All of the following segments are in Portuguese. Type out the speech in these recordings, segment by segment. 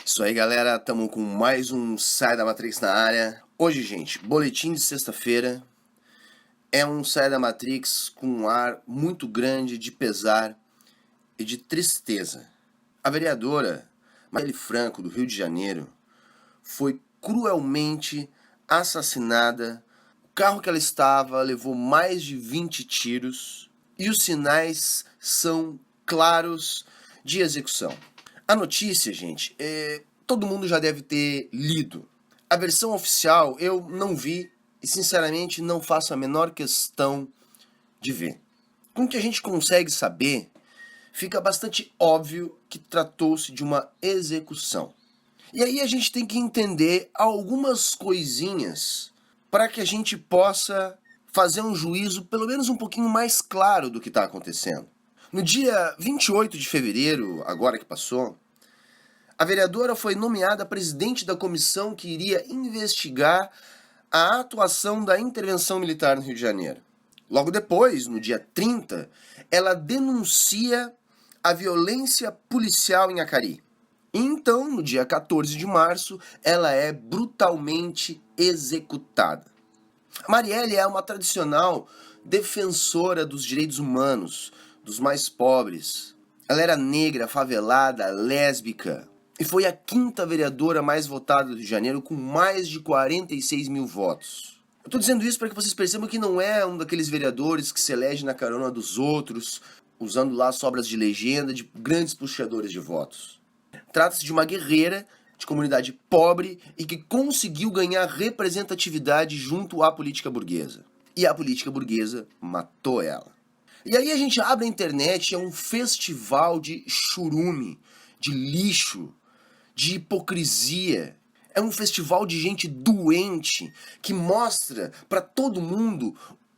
Isso aí, galera, tamo com mais um Sai da Matrix na área. Hoje, gente, boletim de sexta-feira. É um Sai da Matrix com um ar muito grande de pesar e de tristeza. A vereadora Marielle Franco, do Rio de Janeiro, foi cruelmente assassinada. O carro que ela estava levou mais de 20 tiros e os sinais são claros de execução. A notícia, gente, todo mundo já deve ter lido. A versão oficial eu não vi e, sinceramente, não faço a menor questão de ver. Com o que a gente consegue saber, fica bastante óbvio que tratou-se de uma execução. E aí a gente tem que entender algumas coisinhas para que a gente possa fazer um juízo pelo menos um pouquinho mais claro do que está acontecendo. No dia 28 de fevereiro, agora que passou, a vereadora foi nomeada presidente da comissão que iria investigar a atuação da intervenção militar no Rio de Janeiro. Logo depois, no dia 30, ela denuncia a violência policial em Acari. E então, no dia 14 de março, ela é brutalmente executada. A Marielle é uma tradicional defensora dos direitos humanos, dos mais pobres. Ela era negra, favelada, lésbica e foi a quinta vereadora mais votada do Rio de Janeiro com mais de 46 mil votos. Eu estou dizendo isso para que vocês percebam que não é um daqueles vereadores que se elege na carona dos outros, usando lá sobras de legenda de grandes puxadores de votos. Trata-se de uma guerreira de comunidade pobre e que conseguiu ganhar representatividade junto à política burguesa. E a política burguesa matou ela. E aí a gente abre a internet, é um festival de churume, de lixo, de hipocrisia. É um festival de gente doente que mostra para todo mundo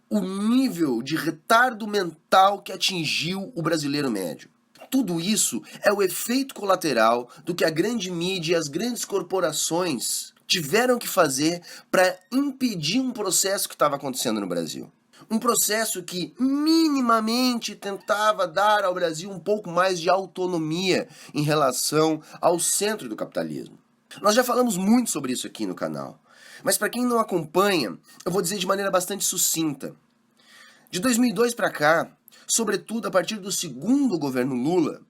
o nível de retardo mental que atingiu o brasileiro médio. Tudo isso é o efeito colateral do que a grande mídia e as grandes corporações tiveram que fazer para impedir um processo que estava acontecendo no Brasil. Um processo que minimamente tentava dar ao Brasil um pouco mais de autonomia em relação ao centro do capitalismo. Nós já falamos muito sobre isso aqui no canal, mas para quem não acompanha, eu vou dizer de maneira bastante sucinta. De 2002 para cá, sobretudo a partir do segundo governo Lula,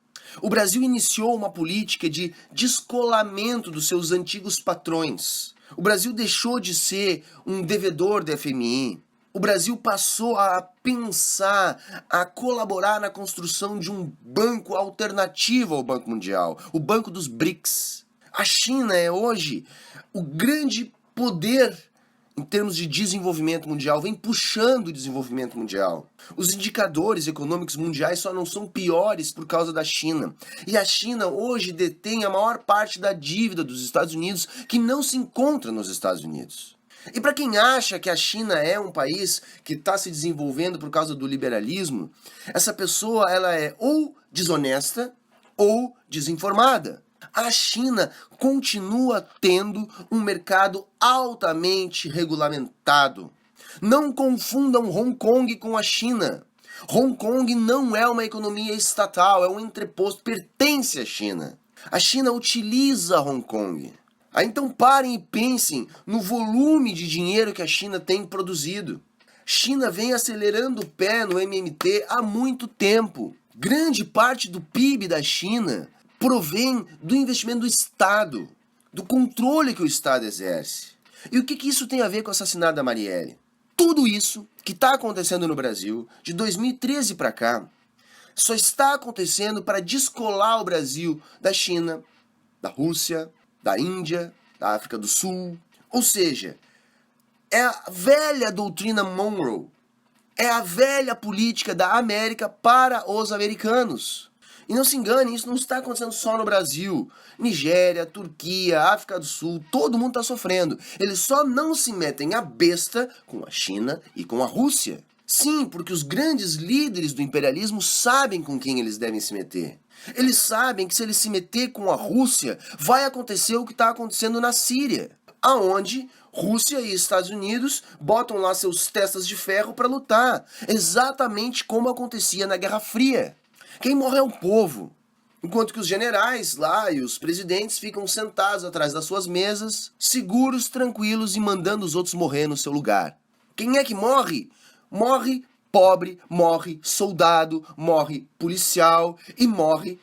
o Brasil iniciou uma política de descolamento dos seus antigos patrões. O Brasil deixou de ser um devedor da FMI. O Brasil passou a pensar, a colaborar na construção de um banco alternativo ao Banco Mundial, o Banco dos BRICS. A China é hoje o grande poder em termos de desenvolvimento mundial, vem puxando o desenvolvimento mundial. Os indicadores econômicos mundiais só não são piores por causa da China. E a China hoje detém a maior parte da dívida dos Estados Unidos que não se encontra nos Estados Unidos. E para quem acha que a China é um país que está se desenvolvendo por causa do liberalismo, essa pessoa ela é ou desonesta ou desinformada. A China continua tendo um mercado altamente regulamentado. Não confundam Hong Kong com a China. Hong Kong não é uma economia estatal, é um entreposto, pertence à China. A China utiliza Hong Kong. Então parem e pensem no volume de dinheiro que a China tem produzido. China vem acelerando o pé no MMT há muito tempo. Grande parte do PIB da China provém do investimento do Estado, do controle que o Estado exerce. E o que isso tem a ver com o assassinato da Marielle? Tudo isso que está acontecendo no Brasil, de 2013 para cá, só está acontecendo para descolar o Brasil da China, da Rússia, da Índia, da África do Sul. Ou seja, é a velha doutrina Monroe, é a velha política da América para os americanos. E não se engane, isso não está acontecendo só no Brasil. Nigéria, Turquia, África do Sul, todo mundo está sofrendo. Eles só não se metem a besta com a China e com a Rússia. Sim, porque os grandes líderes do imperialismo sabem com quem eles devem se meter. Eles sabem que se eles se meter com a Rússia, vai acontecer o que está acontecendo na Síria, aonde Rússia e Estados Unidos botam lá seus testas de ferro para lutar, exatamente como acontecia na Guerra Fria. Quem morre é o povo. Enquanto que os generais lá e os presidentes ficam sentados atrás das suas mesas, seguros, tranquilos e mandando os outros morrer no seu lugar. Quem é que morre? Morre pobre, morre soldado, morre policial e morre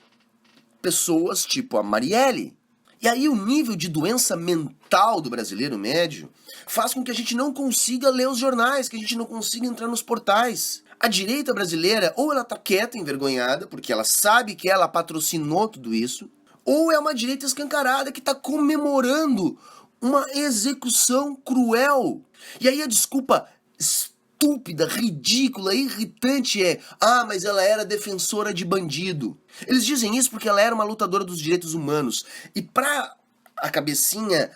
pessoas tipo a Marielle. E aí o nível de doença mental do brasileiro médio faz com que a gente não consiga ler os jornais, que a gente não consiga entrar nos portais. A direita brasileira, ou ela tá quieta, envergonhada, porque ela sabe que ela patrocinou tudo isso, ou é uma direita escancarada que tá comemorando uma execução cruel. E aí a desculpa estúpida, ridícula, irritante é: ah, mas ela era defensora de bandido. Eles dizem isso porque ela era uma lutadora dos direitos humanos. E pra a cabecinha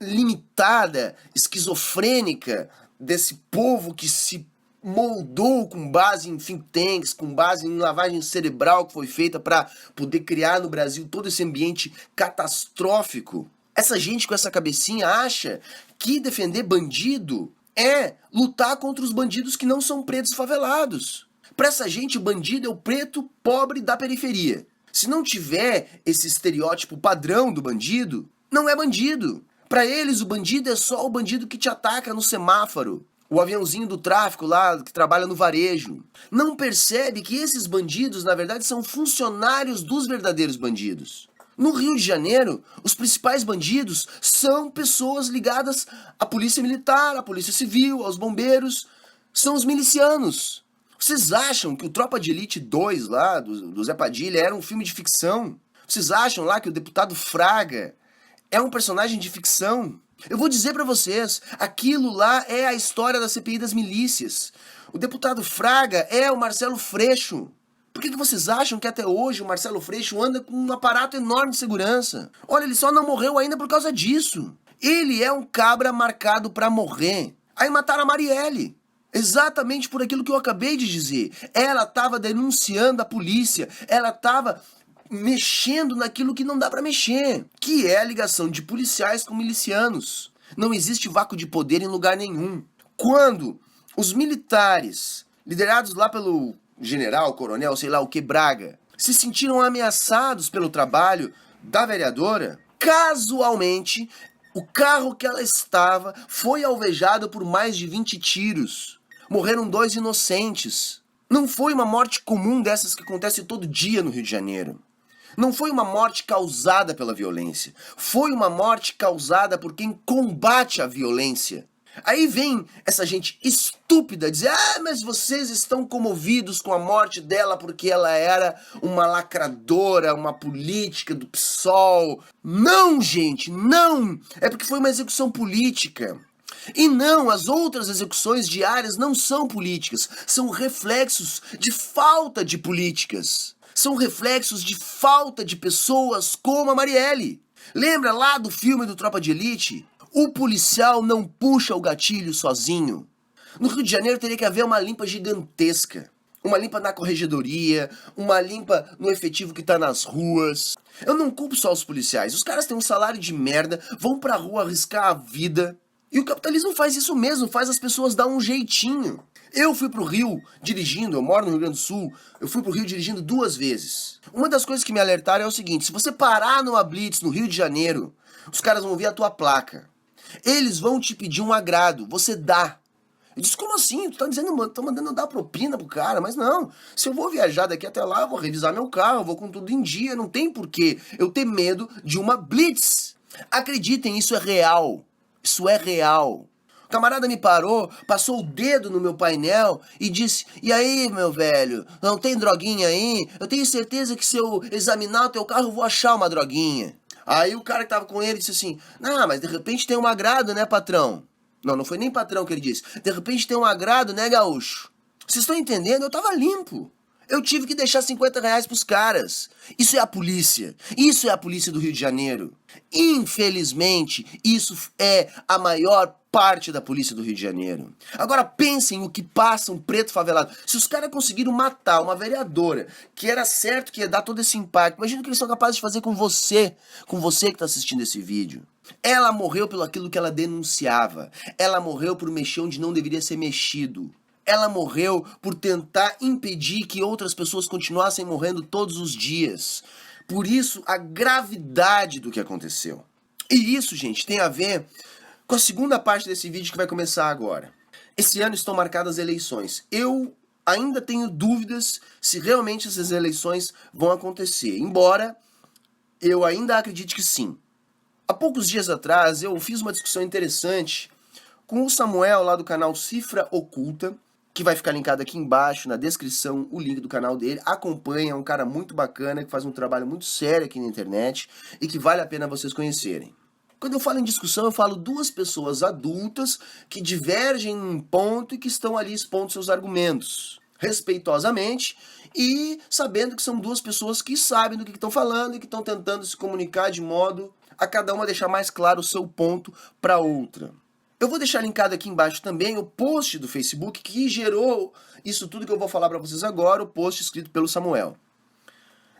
limitada, esquizofrênica desse povo que se moldou com base em think tanks, com base em lavagem cerebral que foi feita para poder criar no Brasil todo esse ambiente catastrófico, essa gente com essa cabecinha acha que defender bandido é lutar contra os bandidos que não são pretos favelados. Para essa gente, o bandido é o preto pobre da periferia. Se não tiver esse estereótipo padrão do bandido, não é bandido. Para eles, o bandido é só o bandido que te ataca no semáforo, o aviãozinho do tráfico lá que trabalha no varejo. Não percebe que esses bandidos, na verdade, são funcionários dos verdadeiros bandidos. No Rio de Janeiro, os principais bandidos são pessoas ligadas à polícia militar, à polícia civil, aos bombeiros. São os milicianos. Vocês acham que o Tropa de Elite 2 lá, do Zé Padilha, era um filme de ficção? Vocês acham lá que o deputado Fraga é um personagem de ficção? Eu vou dizer pra vocês, aquilo lá é a história da CPI das milícias. O deputado Fraga é o Marcelo Freixo. Por que vocês acham que até hoje o Marcelo Freixo anda com um aparato enorme de segurança? Olha, ele só não morreu ainda por causa disso. Ele é um cabra marcado pra morrer. Aí mataram a Marielle. Exatamente por aquilo que eu acabei de dizer. Ela estava denunciando a polícia. Ela estava mexendo naquilo que não dá pra mexer, que é a ligação de policiais com milicianos. Não existe vácuo de poder em lugar nenhum. Quando os militares, liderados lá pelo general, coronel, sei lá o que, Braga, se sentiram ameaçados pelo trabalho da vereadora, casualmente, o carro que ela estava foi alvejado por mais de 20 tiros. Morreram 2 inocentes. Não foi uma morte comum dessas que acontece todo dia no Rio de Janeiro. Não foi uma morte causada pela violência. Foi uma morte causada por quem combate a violência. Aí vem essa gente estúpida dizer: ah, mas vocês estão comovidos com a morte dela porque ela era uma lacradora, uma política do PSOL. Não, gente, não! É porque foi uma execução política. E não, as outras execuções diárias não são políticas, são reflexos de falta de políticas. São reflexos de falta de pessoas como a Marielle. Lembra lá do filme do Tropa de Elite? O policial não puxa o gatilho sozinho. No Rio de Janeiro teria que haver uma limpa gigantesca. Uma limpa na corregedoria, uma limpa no efetivo que tá nas ruas. Eu não culpo só os policiais. Os caras têm um salário de merda, vão pra rua arriscar a vida. E o capitalismo faz isso mesmo, faz as pessoas dar um jeitinho. Eu fui pro Rio dirigindo, eu moro no Rio Grande do Sul, eu fui pro Rio dirigindo 2 vezes. Uma das coisas que me alertaram é o seguinte: se você parar numa blitz no Rio de Janeiro, os caras vão ver a tua placa. Eles vão te pedir um agrado, você dá. Eu disse: como assim? Tu tá dizendo, tá mandando eu dar propina pro cara? Mas não, se eu vou viajar daqui até lá, eu vou revisar meu carro, eu vou com tudo em dia, não tem porquê eu ter medo de uma blitz. Acreditem, isso é real. Isso é real. O camarada me parou, passou o dedo no meu painel e disse: e aí, meu velho, não tem droguinha aí? Eu tenho certeza que se eu examinar o teu carro, eu vou achar uma droguinha. Aí o cara que tava com ele disse assim: não, mas de repente tem um agrado, né, patrão? Não, não foi nem patrão que ele disse. De repente tem um agrado, né, gaúcho? Vocês estão entendendo? Eu tava limpo. Eu tive que deixar 50 reais pros caras. Isso é a polícia. Isso é a polícia do Rio de Janeiro. Infelizmente, isso é a maior parte da polícia do Rio de Janeiro. Agora pensem o que passa um preto favelado. Se os caras conseguiram matar uma vereadora, que era certo que ia dar todo esse impacto, imagina o que eles são capazes de fazer com você que está assistindo esse vídeo. Ela morreu pelo aquilo que ela denunciava. Ela morreu por mexer onde não deveria ser mexido. Ela morreu por tentar impedir que outras pessoas continuassem morrendo todos os dias. Por isso, a gravidade do que aconteceu. E isso, gente, tem a ver com a segunda parte desse vídeo que vai começar agora. Esse ano estão marcadas eleições. Eu ainda tenho dúvidas se realmente essas eleições vão acontecer, embora eu ainda acredite que sim. Há poucos dias atrás eu fiz uma discussão interessante com o Samuel lá do canal Cifra Oculta, que vai ficar linkado aqui embaixo na descrição, o link do canal dele. Acompanha, é um cara muito bacana, que faz um trabalho muito sério aqui na internet e que vale a pena vocês conhecerem. Quando eu falo em discussão, eu falo duas pessoas adultas que divergem em um ponto e que estão ali expondo seus argumentos, respeitosamente e sabendo que são duas pessoas que sabem do que estão falando e que estão tentando se comunicar de modo a cada uma deixar mais claro o seu ponto para outra. Eu vou deixar linkado aqui embaixo também o post do Facebook que gerou isso tudo que eu vou falar para vocês agora, o post escrito pelo Samuel.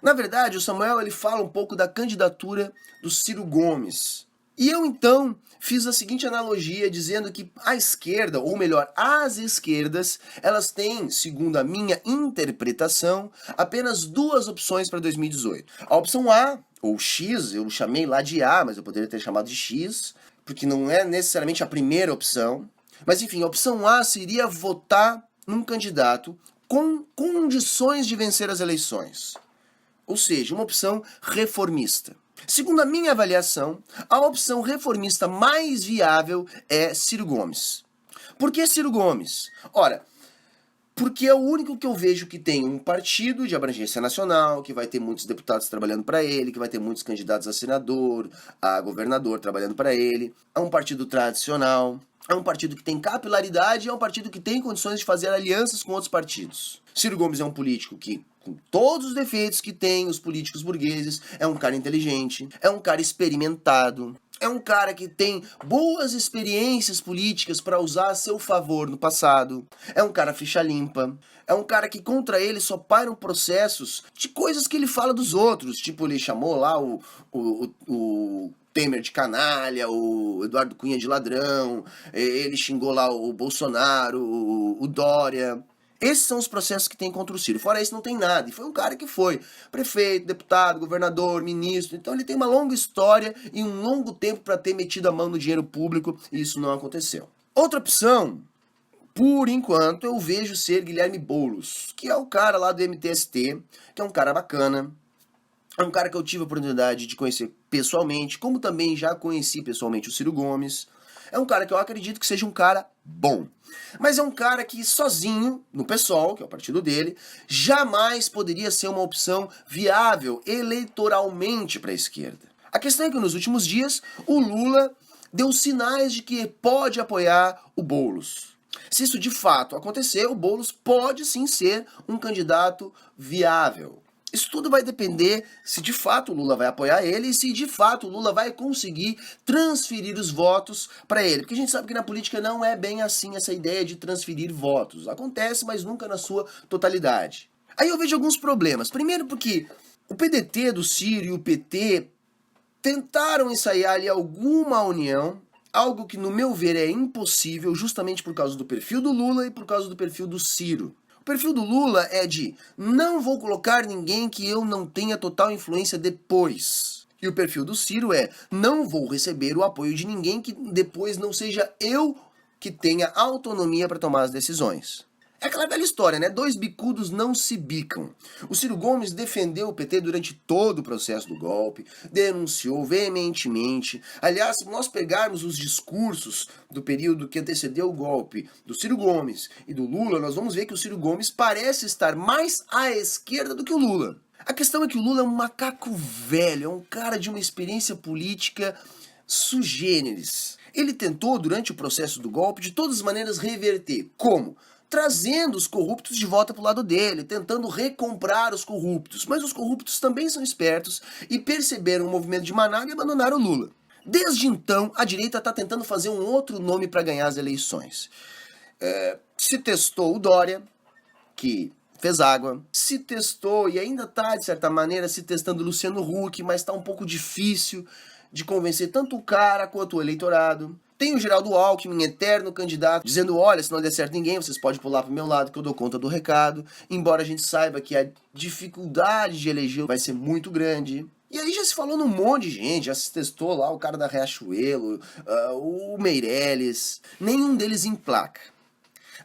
Na verdade, o Samuel ele fala um pouco da candidatura do Ciro Gomes. E eu, então, fiz a seguinte analogia, dizendo que a esquerda, ou melhor, as esquerdas, elas têm, segundo a minha interpretação, apenas duas opções para 2018. A opção A, ou X, eu chamei lá de A, mas eu poderia ter chamado de X, porque não é necessariamente a primeira opção. Mas, enfim, a opção A seria votar num candidato com condições de vencer as eleições. Ou seja, uma opção reformista. Segundo a minha avaliação, a opção reformista mais viável é Ciro Gomes. Por que Ciro Gomes? Ora, porque é o único que eu vejo que tem um partido de abrangência nacional, que vai ter muitos deputados trabalhando para ele, que vai ter muitos candidatos a senador, a governador trabalhando para ele. É um partido tradicional, é um partido que tem capilaridade, é um partido que tem condições de fazer alianças com outros partidos. Ciro Gomes é um político que, com todos os defeitos que tem os políticos burgueses, é um cara inteligente, é um cara experimentado, é um cara que tem boas experiências políticas para usar a seu favor no passado, é um cara ficha limpa, é um cara que contra ele só pairam processos de coisas que ele fala dos outros, tipo ele chamou lá o Temer de canalha, o Eduardo Cunha de ladrão, ele xingou lá o Bolsonaro, o Dória. Esses são os processos que tem contra o Ciro. Fora isso, não tem nada. E foi um cara que foi prefeito, deputado, governador, ministro. Então ele tem uma longa história e um longo tempo para ter metido a mão no dinheiro público e isso não aconteceu. Outra opção, por enquanto, eu vejo ser Guilherme Boulos, que é o cara lá do MTST, que é um cara bacana. É um cara que eu tive a oportunidade de conhecer pessoalmente, como também já conheci pessoalmente o Ciro Gomes. É um cara que eu acredito que seja um cara bom. Mas é um cara que sozinho, no PSOL, que é o partido dele, jamais poderia ser uma opção viável eleitoralmente para a esquerda. A questão é que nos últimos dias, o Lula deu sinais de que pode apoiar o Boulos. Se isso de fato acontecer, o Boulos pode sim ser um candidato viável. Isso tudo vai depender se de fato o Lula vai apoiar ele e se de fato o Lula vai conseguir transferir os votos para ele. Porque a gente sabe que na política não é bem assim essa ideia de transferir votos. Acontece, mas nunca na sua totalidade. Aí eu vejo alguns problemas. Primeiro porque o PDT do Ciro e o PT tentaram ensaiar ali alguma união, algo que no meu ver é impossível justamente por causa do perfil do Lula e por causa do perfil do Ciro. O perfil do Lula é de não vou colocar ninguém que eu não tenha total influência depois. E o perfil do Ciro é não vou receber o apoio de ninguém que depois não seja eu que tenha autonomia para tomar as decisões. É aquela velha história, né? Dois bicudos não se bicam. O Ciro Gomes defendeu o PT durante todo o processo do golpe, denunciou veementemente. Aliás, se nós pegarmos os discursos do período que antecedeu o golpe do Ciro Gomes e do Lula, nós vamos ver que o Ciro Gomes parece estar mais à esquerda do que o Lula. A questão é que o Lula é um macaco velho, é um cara de uma experiência política sui generis. Ele tentou, durante o processo do golpe, de todas as maneiras reverter. Como? Trazendo os corruptos de volta para o lado dele, tentando recomprar os corruptos. Mas os corruptos também são espertos e perceberam o movimento de manada e abandonaram o Lula. Desde então, a direita está tentando fazer um outro nome para ganhar as eleições. Se testou o Dória, que fez água. Se testou e ainda está, de certa maneira, se testando o Luciano Huck, mas está um pouco difícil de convencer tanto o cara quanto o eleitorado. Tem o Geraldo Alckmin, eterno candidato, dizendo, olha, se não der certo ninguém, vocês podem pular pro meu lado que eu dou conta do recado. Embora a gente saiba que a dificuldade de eleger vai ser muito grande. E aí já se falou num monte de gente, já se testou lá o cara da Riachuelo, o Meirelles. Nenhum deles emplaca.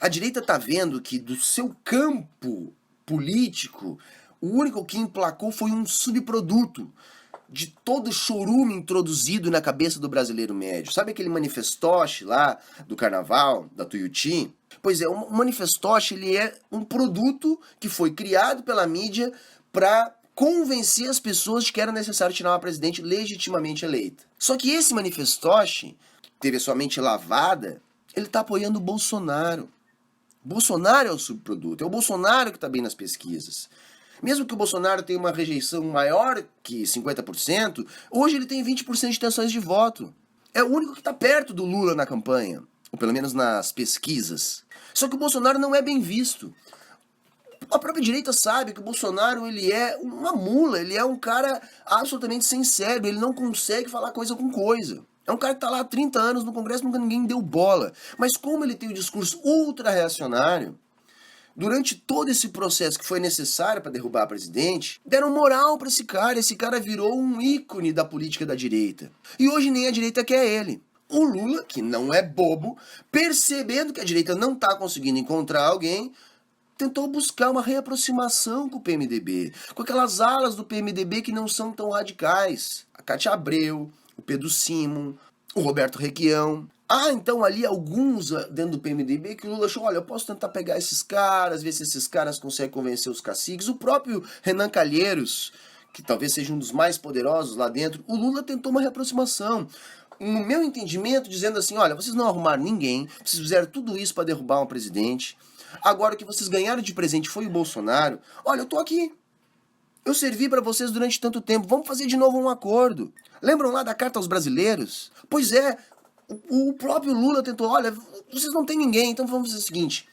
A direita tá vendo que do seu campo político, o único que emplacou foi um subproduto de todo o chorume introduzido na cabeça do brasileiro médio. Sabe aquele manifestoche lá do carnaval, da Tuiuti? Pois é, o manifestoche ele é um produto que foi criado pela mídia para convencer as pessoas de que era necessário tirar uma presidente legitimamente eleita. Só que esse manifestoche, que teve a sua mente lavada, ele tá apoiando o Bolsonaro. Bolsonaro é o subproduto, é o Bolsonaro que está bem nas pesquisas. Mesmo que o Bolsonaro tenha uma rejeição maior que 50%, hoje ele tem 20% de intenções de voto. É o único que está perto do Lula na campanha, ou pelo menos nas pesquisas. Só que o Bolsonaro não é bem visto. A própria direita sabe que o Bolsonaro ele é uma mula, ele é um cara absolutamente sem cérebro, ele não consegue falar coisa com coisa. É um cara que está lá há 30 anos no Congresso, nunca ninguém deu bola. Mas como ele tem o discurso ultra-reacionário, durante todo esse processo que foi necessário para derrubar a presidente, deram moral para esse cara virou um ícone da política da direita. E hoje nem a direita quer ele. O Lula, que não é bobo, percebendo que a direita não está conseguindo encontrar alguém, tentou buscar uma reaproximação com o PMDB, com aquelas alas do PMDB que não são tão radicais. A Cátia Abreu, o Pedro Simon, o Roberto Requião. Então ali alguns dentro do PMDB que o Lula achou, olha, eu posso tentar pegar esses caras, ver se esses caras conseguem convencer os caciques. O próprio Renan Calheiros, que talvez seja um dos mais poderosos lá dentro, o Lula tentou uma reaproximação. No meu entendimento, dizendo assim, olha, vocês não arrumaram ninguém, vocês fizeram tudo isso para derrubar um presidente. Agora o que vocês ganharam de presente foi o Bolsonaro. Olha, eu tô aqui. Eu servi para vocês durante tanto tempo. Vamos fazer de novo um acordo. Lembram lá da Carta aos Brasileiros? Pois é, o próprio Lula tentou, olha, vocês não têm ninguém, então vamos fazer o seguinte.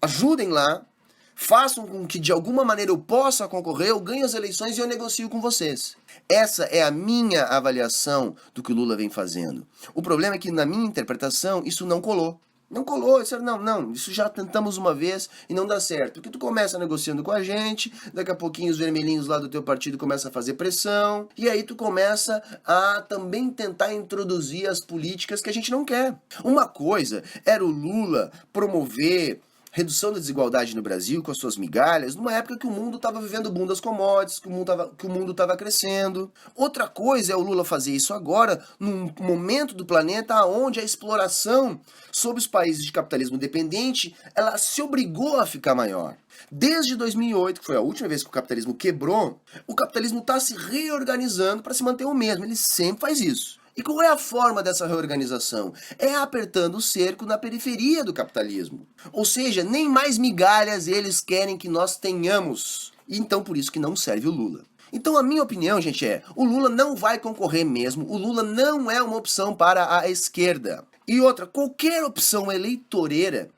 Ajudem lá, façam com que de alguma maneira eu possa concorrer, eu ganho as eleições e eu negocio com vocês. Essa é a minha avaliação do que o Lula vem fazendo. O problema é que na minha interpretação isso não colou. Não colou, isso já tentamos uma vez e não dá certo. Porque tu começa negociando com a gente, daqui a pouquinho os vermelhinhos lá do teu partido começam a fazer pressão, e aí tu começa a também tentar introduzir as políticas que a gente não quer. Uma coisa era o Lula promover redução da desigualdade no Brasil com as suas migalhas, numa época que o mundo estava vivendo o boom das commodities, que o mundo estava crescendo. Outra coisa é o Lula fazer isso agora, num momento do planeta onde a exploração sobre os países de capitalismo dependente, ela se obrigou a ficar maior. Desde 2008, que foi a última vez que o capitalismo quebrou, o capitalismo está se reorganizando para se manter o mesmo. Ele sempre faz isso. E qual é a forma dessa reorganização? É apertando o cerco na periferia do capitalismo. Ou seja, nem mais migalhas eles querem que nós tenhamos. E então por isso que não serve o Lula. Então a minha opinião, gente, é, o Lula não vai concorrer mesmo, o Lula não é uma opção para a esquerda. E outra, qualquer opção eleitoreira,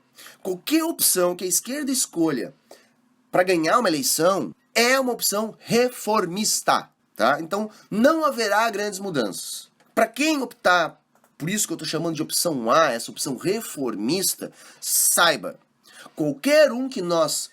qualquer opção que a esquerda escolha para ganhar uma eleição, é uma opção reformista, tá? Então não haverá grandes mudanças. Para quem optar, por isso que eu estou chamando de opção A, essa opção reformista, saiba, qualquer um que nós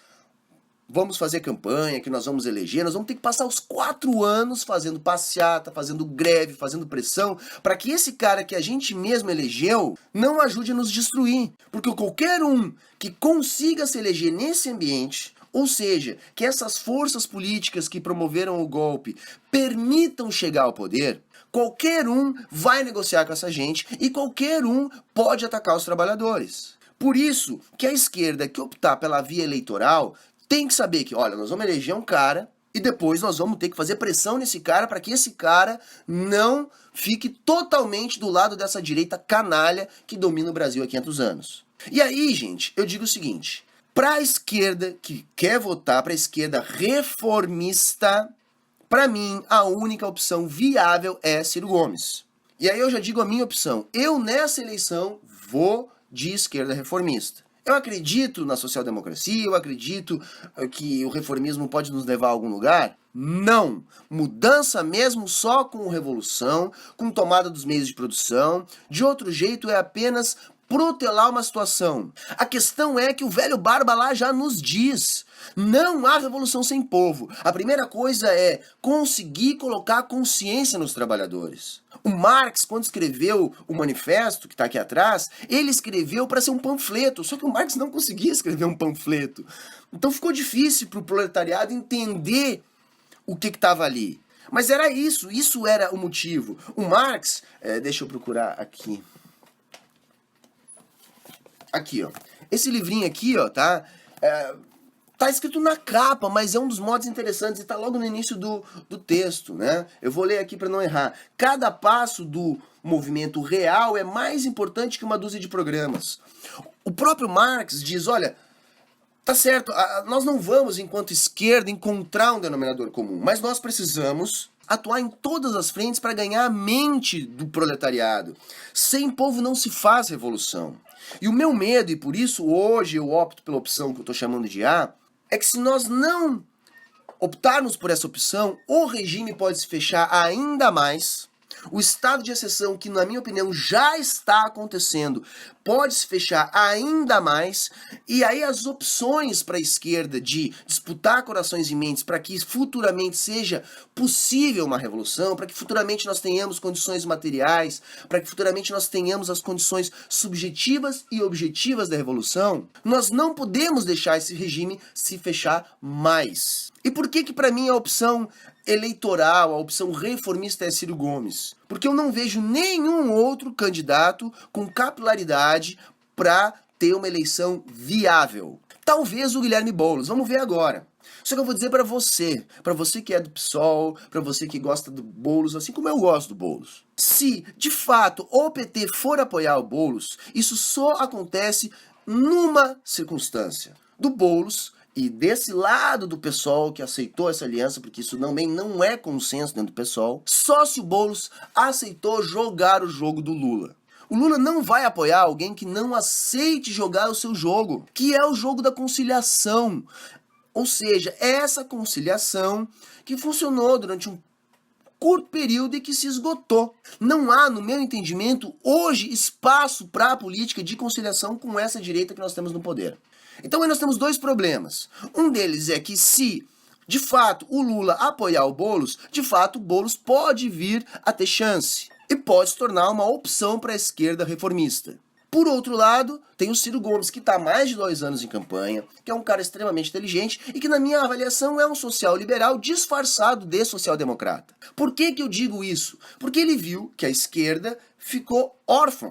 vamos fazer campanha, que nós vamos eleger, nós vamos ter que passar os 4 anos fazendo passeata, fazendo greve, fazendo pressão, para que esse cara que a gente mesmo elegeu não ajude a nos destruir. Porque qualquer um que consiga se eleger nesse ambiente, ou seja, que essas forças políticas que promoveram o golpe permitam chegar ao poder, qualquer um vai negociar com essa gente e qualquer um pode atacar os trabalhadores. Por isso que a esquerda que optar pela via eleitoral tem que saber que, olha, nós vamos eleger um cara e depois nós vamos ter que fazer pressão nesse cara para que esse cara não fique totalmente do lado dessa direita canalha que domina o Brasil há 500 anos. E aí, gente, eu digo o seguinte, para a esquerda que quer votar, para a esquerda reformista, para mim, a única opção viável é Ciro Gomes. E aí eu já digo a minha opção. Eu, nessa eleição, vou de esquerda reformista. Eu acredito na social-democracia, eu acredito que o reformismo pode nos levar a algum lugar? Não! Mudança mesmo só com revolução, com tomada dos meios de produção. De outro jeito é apenas protelar uma situação. A questão é que o velho Barba lá já nos diz: não há revolução sem povo. A primeira coisa é conseguir colocar consciência nos trabalhadores. O Marx, quando escreveu o manifesto, que está aqui atrás, ele escreveu para ser um panfleto, só que o Marx não conseguia escrever um panfleto. Então ficou difícil para o proletariado entender o que estava ali. Mas era isso era o motivo. O Marx, deixa eu procurar aqui. Aqui, ó. Esse livrinho aqui, ó, tá? Tá escrito na capa, mas é um dos modos interessantes e tá logo no início do texto, né? Eu vou ler aqui para não errar. Cada passo do movimento real é mais importante que uma dúzia de programas. O próprio Marx diz, olha, tá certo, nós não vamos, enquanto esquerda, encontrar um denominador comum, mas nós precisamos atuar em todas as frentes para ganhar a mente do proletariado. Sem povo não se faz revolução. E o meu medo, e por isso hoje eu opto pela opção que eu estou chamando de A, é que se nós não optarmos por essa opção, o regime pode se fechar ainda mais. O estado de exceção, que na minha opinião já está acontecendo, pode se fechar ainda mais, e aí as opções para a esquerda de disputar corações e mentes para que futuramente seja possível uma revolução, para que futuramente nós tenhamos condições materiais, para que futuramente nós tenhamos as condições subjetivas e objetivas da revolução, nós não podemos deixar esse regime se fechar mais. E por que para mim a opção eleitoral, a opção reformista é Ciro Gomes? Porque eu não vejo nenhum outro candidato com capilaridade para ter uma eleição viável. Talvez o Guilherme Boulos, vamos ver agora. Só que eu vou dizer para você que é do PSOL, para você que gosta do Boulos, assim como eu gosto do Boulos. Se, de fato, o PT for apoiar o Boulos, isso só acontece numa circunstância. Do Boulos e desse lado do PSOL que aceitou essa aliança, porque isso também não é consenso dentro do PSOL, só se o Boulos aceitou jogar o jogo do Lula. O Lula não vai apoiar alguém que não aceite jogar o seu jogo, que é o jogo da conciliação. Ou seja, é essa conciliação que funcionou durante um curto período e que se esgotou. Não há, no meu entendimento, hoje espaço para a política de conciliação com essa direita que nós temos no poder. Então aí nós temos dois problemas. Um deles é que se, de fato, o Lula apoiar o Boulos, de fato o Boulos pode vir a ter chance e pode se tornar uma opção para a esquerda reformista. Por outro lado, tem o Ciro Gomes, que está há mais de 2 anos em campanha, que é um cara extremamente inteligente e que, na minha avaliação, é um social-liberal disfarçado de social-democrata. Por que eu digo isso? Porque ele viu que a esquerda ficou órfã.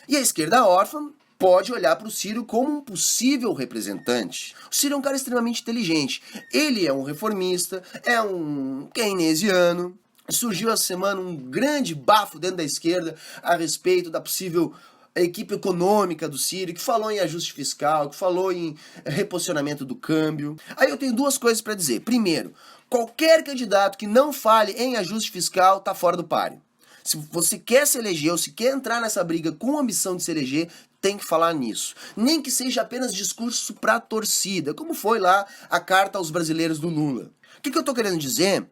E a esquerda órfã pode olhar para o Ciro como um possível representante. O Ciro é um cara extremamente inteligente. Ele é um reformista, é um keynesiano. Surgiu essa semana um grande bafo dentro da esquerda a respeito da possível equipe econômica do Ciro, que falou em ajuste fiscal, que falou em reposicionamento do câmbio. Aí eu tenho duas coisas para dizer. Primeiro, qualquer candidato que não fale em ajuste fiscal está fora do páreo. Se você quer se eleger ou se quer entrar nessa briga com a ambição de se eleger, tem que falar nisso. Nem que seja apenas discurso para a torcida, como foi lá a carta aos brasileiros do Lula. O que eu estou querendo dizer?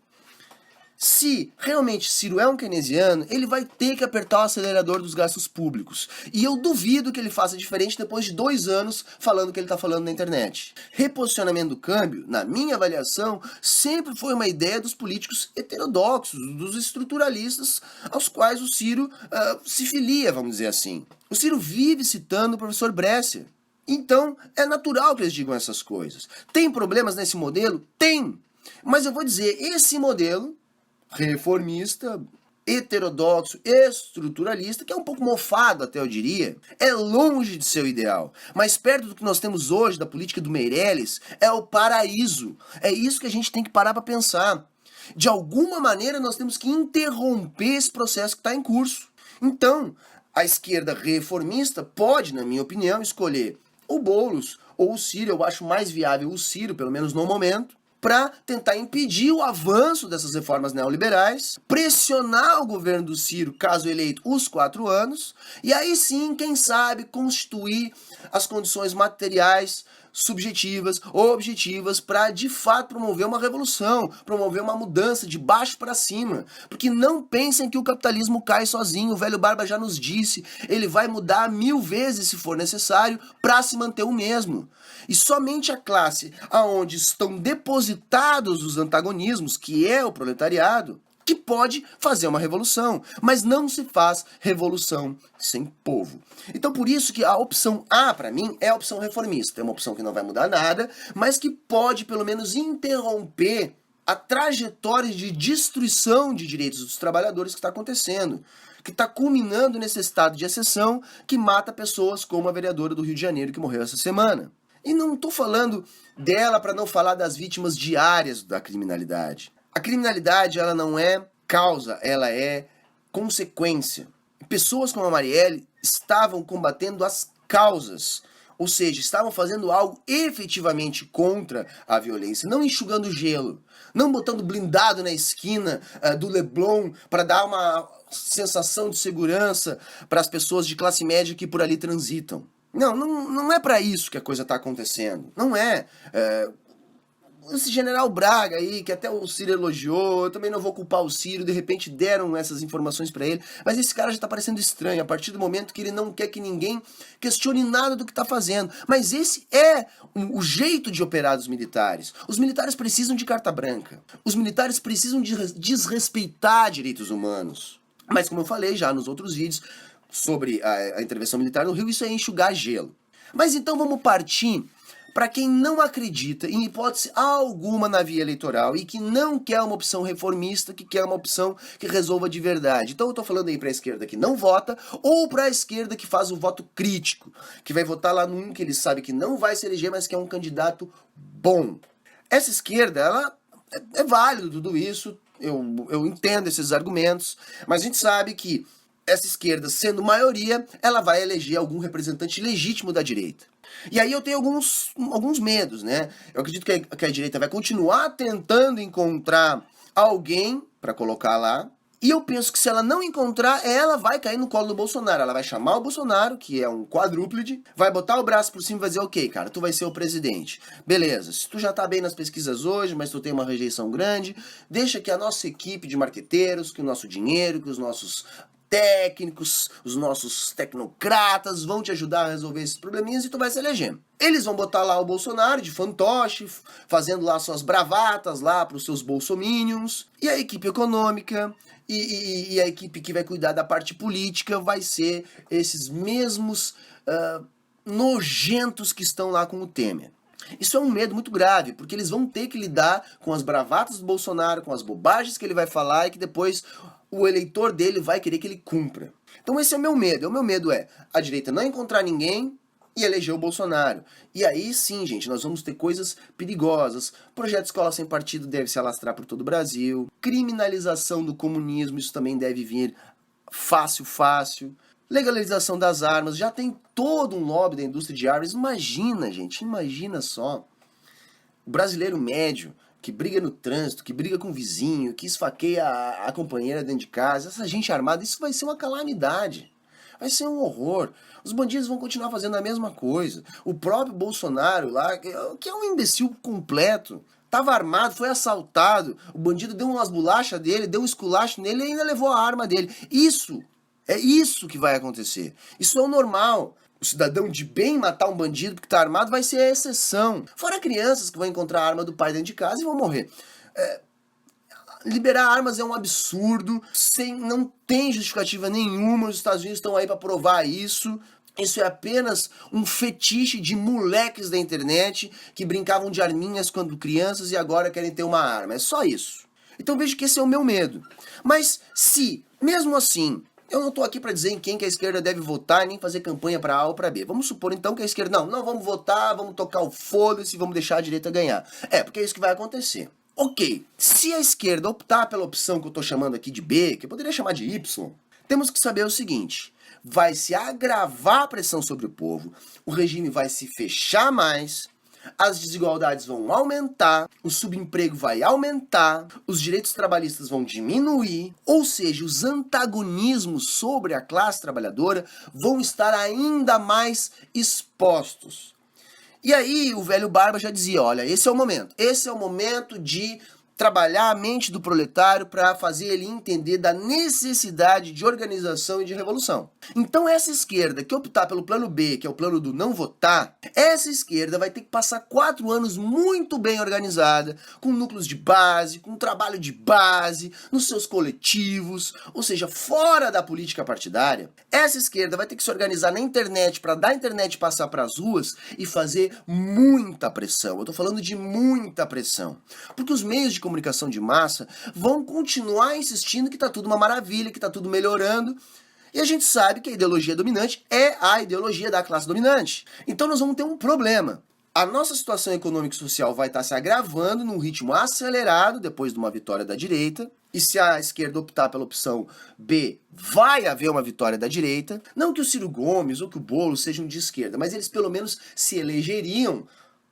Se realmente Ciro é um keynesiano, ele vai ter que apertar o acelerador dos gastos públicos. E eu duvido que ele faça diferente depois de 2 anos falando o que ele está falando na internet. Reposicionamento do câmbio, na minha avaliação, sempre foi uma ideia dos políticos heterodoxos, dos estruturalistas, aos quais o Ciro se filia, vamos dizer assim. O Ciro vive citando o professor Brescia. Então, é natural que eles digam essas coisas. Tem problemas nesse modelo? Tem! Mas eu vou dizer, esse modelo reformista, heterodoxo, estruturalista, que é um pouco mofado até eu diria, é longe de ser o ideal. Mas perto do que nós temos hoje da política do Meirelles, é o paraíso. É isso que a gente tem que parar para pensar. De alguma maneira nós temos que interromper esse processo que está em curso. Então, a esquerda reformista pode, na minha opinião, escolher o Boulos ou o Ciro. Eu acho mais viável o Ciro, pelo menos no momento. para tentar impedir o avanço dessas reformas neoliberais, pressionar o governo do Ciro, caso eleito, os 4 anos, e aí sim, quem sabe, constituir as condições materiais, subjetivas ou objetivas para de fato promover uma revolução, promover uma mudança de baixo para cima. Porque não pensem que o capitalismo cai sozinho, o velho Barba já nos disse, ele vai mudar 1000 vezes se for necessário para se manter o mesmo. E somente a classe aonde estão depositados os antagonismos, que é o proletariado, que pode fazer uma revolução, mas não se faz revolução sem povo. Então por isso que a opção A, para mim, é a opção reformista. É uma opção que não vai mudar nada, mas que pode pelo menos interromper a trajetória de destruição de direitos dos trabalhadores que está acontecendo, que está culminando nesse estado de exceção que mata pessoas como a vereadora do Rio de Janeiro que morreu essa semana. E não estou falando dela para não falar das vítimas diárias da criminalidade. A criminalidade, ela não é causa, ela é consequência. Pessoas como a Marielle estavam combatendo as causas, ou seja, estavam fazendo algo efetivamente contra a violência, não enxugando gelo, não botando blindado na esquina do Leblon para dar uma sensação de segurança para as pessoas de classe média que por ali transitam. Não é para isso que a coisa está acontecendo. Não é. Esse general Braga aí, que até o Ciro elogiou, eu também não vou culpar o Ciro, de repente deram essas informações pra ele, mas esse cara já tá parecendo estranho, a partir do momento que ele não quer que ninguém questione nada do que tá fazendo. Mas esse é o jeito de operar dos militares. Os militares precisam de carta branca. Os militares precisam de desrespeitar direitos humanos. Mas como eu falei já nos outros vídeos sobre a intervenção militar no Rio, isso é enxugar gelo. Mas então vamos partir para quem não acredita em hipótese alguma na via eleitoral e que não quer uma opção reformista, que quer uma opção que resolva de verdade. Então eu tô falando aí para a esquerda que não vota ou para a esquerda que faz o voto crítico, que vai votar lá num que ele sabe que não vai se eleger, mas que é um candidato bom. Essa esquerda, ela é válido tudo isso, eu entendo esses argumentos, mas a gente sabe que essa esquerda, sendo maioria, ela vai eleger algum representante legítimo da direita. E aí eu tenho alguns medos, né? Eu acredito que a direita vai continuar tentando encontrar alguém para colocar lá. E eu penso que se ela não encontrar, ela vai cair no colo do Bolsonaro. Ela vai chamar o Bolsonaro, que é um quadrúpede, vai botar o braço por cima e vai dizer, ok, cara, tu vai ser o presidente. Beleza, se tu já tá bem nas pesquisas hoje, mas tu tem uma rejeição grande, deixa que a nossa equipe de marqueteiros, que o nosso dinheiro, que os nossos técnicos, os nossos tecnocratas vão te ajudar a resolver esses probleminhas e tu vai se eleger. Eles vão botar lá o Bolsonaro de fantoche, fazendo lá suas bravatas lá pros seus bolsominions, e a equipe econômica e a equipe que vai cuidar da parte política vai ser esses mesmos nojentos que estão lá com o Temer. Isso é um medo muito grave, porque eles vão ter que lidar com as bravatas do Bolsonaro, com as bobagens que ele vai falar e que depois o eleitor dele vai querer que ele cumpra. Então esse é o meu medo. O meu medo é a direita não encontrar ninguém e eleger o Bolsonaro. E aí sim, gente, nós vamos ter coisas perigosas. Projeto Escola Sem Partido deve se alastrar por todo o Brasil. Criminalização do comunismo, isso também deve vir fácil. Legalização das armas, já tem todo um lobby da indústria de armas. Imagina, gente, imagina só. O brasileiro médio que briga no trânsito, que briga com o vizinho, que esfaqueia a companheira dentro de casa, essa gente armada, isso vai ser uma calamidade. Vai ser um horror. Os bandidos vão continuar fazendo a mesma coisa. O próprio Bolsonaro lá, que é um imbecil completo, tava armado, foi assaltado, o bandido deu umas bolachas dele, deu um esculacho nele e ainda levou a arma dele. É isso que vai acontecer. Isso é o normal. O cidadão de bem matar um bandido porque tá armado vai ser a exceção. Fora crianças que vão encontrar a arma do pai dentro de casa e vão morrer. Liberar armas é um absurdo, não tem justificativa nenhuma. Os Estados Unidos estão aí para provar isso. Isso é apenas um fetiche de moleques da internet que brincavam de arminhas quando crianças e agora querem ter uma arma. É só isso. Então vejo que esse é o meu medo. Mas se, mesmo assim, eu não estou aqui para dizer em quem que a esquerda deve votar, nem fazer campanha para A ou para B. Vamos supor então que a esquerda, não vamos votar, vamos tocar o foda-se e vamos deixar a direita ganhar. Porque é isso que vai acontecer. Ok, se a esquerda optar pela opção que eu estou chamando aqui de B, que eu poderia chamar de Y, temos que saber o seguinte, vai se agravar a pressão sobre o povo, o regime vai se fechar mais, as desigualdades vão aumentar, o subemprego vai aumentar, os direitos trabalhistas vão diminuir, ou seja, os antagonismos sobre a classe trabalhadora vão estar ainda mais expostos. E aí o velho Barba já dizia, olha, esse é o momento de trabalhar a mente do proletário para fazer ele entender da necessidade de organização e de revolução. Então essa esquerda que optar pelo plano B, que é o plano do não votar, essa esquerda vai ter que passar 4 anos muito bem organizada, com núcleos de base, com trabalho de base, nos seus coletivos, ou seja, fora da política partidária. Essa esquerda vai ter que se organizar na internet para dar a internet passar para as ruas e fazer muita pressão. Eu tô falando de muita pressão. Porque os meios de comunicação de massa vão continuar insistindo que tá tudo uma maravilha, que tá tudo melhorando. E a gente sabe que a ideologia dominante é a ideologia da classe dominante. Então nós vamos ter um problema. A nossa situação econômica e social vai estar se agravando num ritmo acelerado depois de uma vitória da direita. E se a esquerda optar pela opção B, vai haver uma vitória da direita. Não que o Ciro Gomes ou que o Boulos sejam de esquerda, mas eles pelo menos se elegeriam,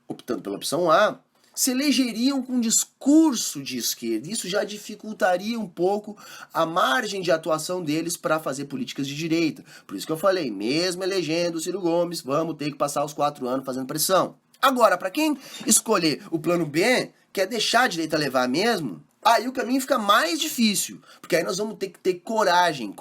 optando pela opção A, se elegeriam com um discurso de esquerda. Isso já dificultaria um pouco a margem de atuação deles para fazer políticas de direita. Por isso que eu falei, mesmo elegendo o Ciro Gomes, vamos ter que passar os 4 anos fazendo pressão. Agora, para quem escolher o plano B, que é deixar a direita levar mesmo, aí o caminho fica mais difícil, porque aí nós vamos ter que ter coragem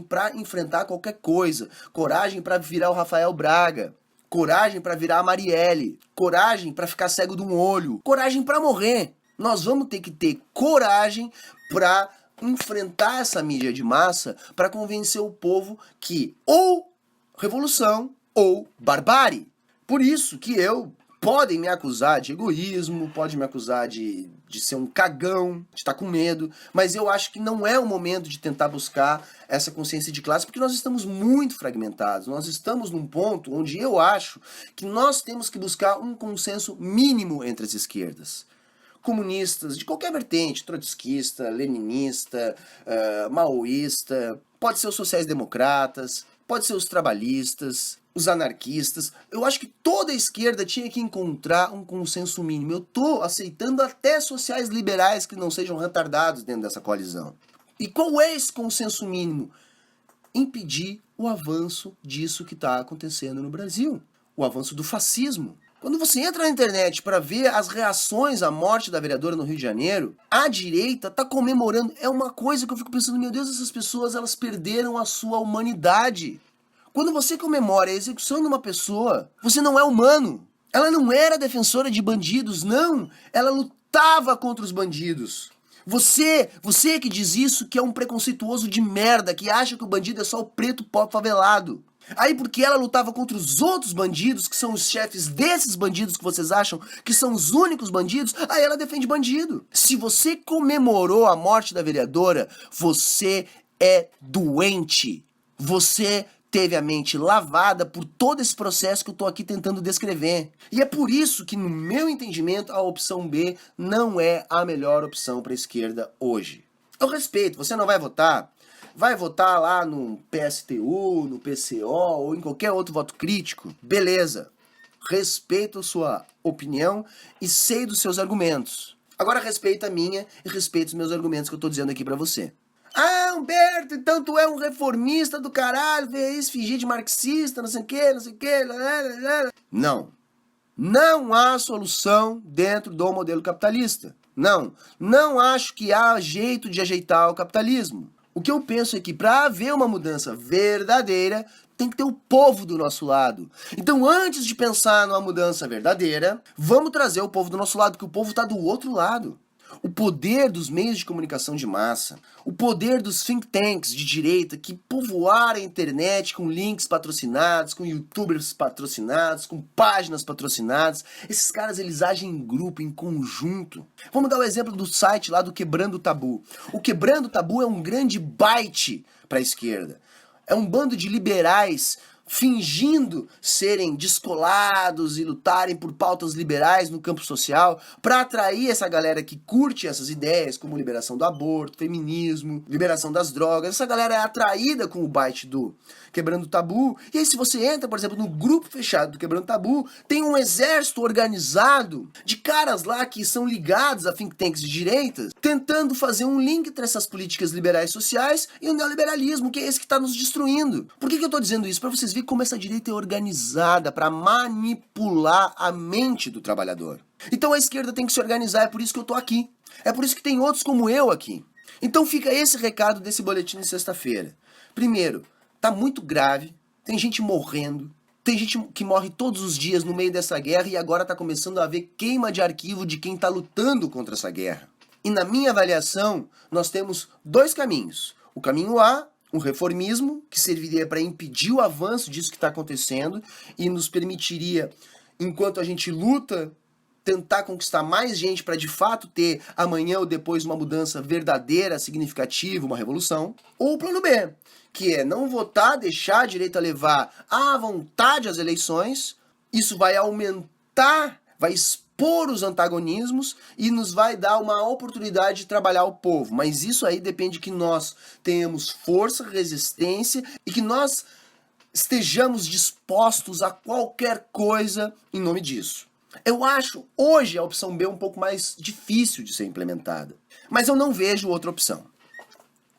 para enfrentar qualquer coisa, coragem para virar o Rafael Braga, coragem para virar a Marielle, coragem para ficar cego de um olho, coragem para morrer. Nós vamos ter que ter coragem para enfrentar essa mídia de massa, para convencer o povo que ou revolução ou barbárie. Por isso que podem me acusar de egoísmo, podem me acusar de ser um cagão, de estar com medo, mas eu acho que não é o momento de tentar buscar essa consciência de classe, porque nós estamos muito fragmentados, nós estamos num ponto onde eu acho que nós temos que buscar um consenso mínimo entre as esquerdas. Comunistas, de qualquer vertente, trotskista, leninista, maoísta, pode ser os sociais-democratas, pode ser os trabalhistas, os anarquistas. Eu acho que toda a esquerda tinha que encontrar um consenso mínimo. Eu tô aceitando até sociais liberais que não sejam retardados dentro dessa coalizão. E qual é esse consenso mínimo? Impedir o avanço disso que está acontecendo no Brasil. O avanço do fascismo. Quando você entra na internet para ver as reações à morte da vereadora no Rio de Janeiro, a direita tá comemorando. É uma coisa que eu fico pensando, meu Deus, essas pessoas, elas perderam a sua humanidade. Quando você comemora a execução de uma pessoa, você não é humano. Ela não era defensora de bandidos, não. Ela lutava contra os bandidos. Você que diz isso, que é um preconceituoso de merda, que acha que o bandido é só o preto pobre favelado. Aí porque ela lutava contra os outros bandidos, que são os chefes desses bandidos que vocês acham que são os únicos bandidos, aí ela defende bandido. Se você comemorou a morte da vereadora, você é doente. Você teve a mente lavada por todo esse processo que eu tô aqui tentando descrever. E é por isso que, no meu entendimento, a opção B não é a melhor opção para a esquerda hoje. Eu respeito, você não vai votar? Vai votar lá no PSTU, no PCO ou em qualquer outro voto crítico? Beleza. Respeito a sua opinião e sei dos seus argumentos. Agora respeita a minha e respeita os meus argumentos que eu tô dizendo aqui pra você. Ah, Humberto, então tu é um reformista do caralho, vê aí se fingir de marxista, não sei o que, não sei o que. Não. Não há solução dentro do modelo capitalista. Não acho que há jeito de ajeitar o capitalismo. O que eu penso é que para haver uma mudança verdadeira, tem que ter o povo do nosso lado. Então, antes de pensar numa mudança verdadeira, vamos trazer o povo do nosso lado, porque o povo está do outro lado. O poder dos meios de comunicação de massa, o poder dos think tanks de direita que povoaram a internet com links patrocinados, com youtubers patrocinados, com páginas patrocinadas. Esses caras, eles agem em grupo, em conjunto. Vamos dar o exemplo do site lá do Quebrando o Tabu. O Quebrando o Tabu é um grande byte para a esquerda. É um bando de liberais fingindo serem descolados e lutarem por pautas liberais no campo social, para atrair essa galera que curte essas ideias, como liberação do aborto, feminismo, liberação das drogas. Essa galera é atraída com o byte do Quebrando o Tabu. E aí, se você entra, por exemplo, no grupo fechado do Quebrando o Tabu, tem um exército organizado de caras lá que são ligados a think tanks de direita, tentando fazer um link entre essas políticas liberais sociais e o neoliberalismo, que é esse que está nos destruindo. Por que eu tô dizendo isso? Para vocês verem como essa direita é organizada para manipular a mente do trabalhador. Então a esquerda tem que se organizar, é por isso que eu tô aqui. É por isso que tem outros como eu aqui. Então fica esse recado desse boletim de sexta-feira. Primeiro, tá muito grave, tem gente morrendo, tem gente que morre todos os dias no meio dessa guerra e agora tá começando a haver queima de arquivo de quem tá lutando contra essa guerra. E na minha avaliação, nós temos dois caminhos. O caminho A, um reformismo, que serviria para impedir o avanço disso que está acontecendo e nos permitiria, enquanto a gente luta, tentar conquistar mais gente para de fato ter amanhã ou depois uma mudança verdadeira, significativa, uma revolução. Ou o plano B, que é não votar, deixar a direita levar à vontade as eleições. Isso vai aumentar, vai expor os antagonismos e nos vai dar uma oportunidade de trabalhar o povo. Mas isso aí depende que nós tenhamos força, resistência e que nós estejamos dispostos a qualquer coisa em nome disso. Eu acho hoje a opção B um pouco mais difícil de ser implementada, mas eu não vejo outra opção.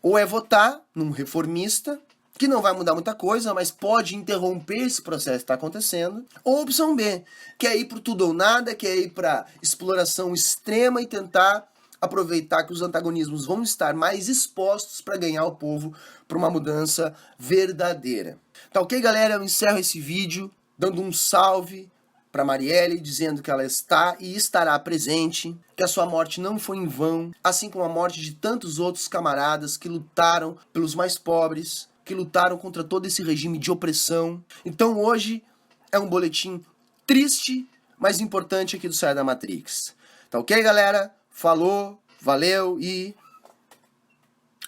Ou é votar num reformista, que não vai mudar muita coisa, mas pode interromper esse processo que está acontecendo. Ou a opção B, que é ir para tudo ou nada, que é ir para exploração extrema e tentar aproveitar que os antagonismos vão estar mais expostos para ganhar o povo para uma mudança verdadeira. Tá ok, galera? Eu encerro esse vídeo dando um salve para Marielle, dizendo que ela está e estará presente, que a sua morte não foi em vão, assim como a morte de tantos outros camaradas que lutaram pelos mais pobres, que lutaram contra todo esse regime de opressão. Então hoje é um boletim triste, mas importante aqui do Saia da Matrix. Tá ok, galera? Falou, valeu e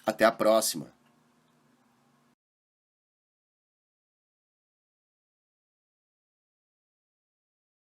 até a próxima.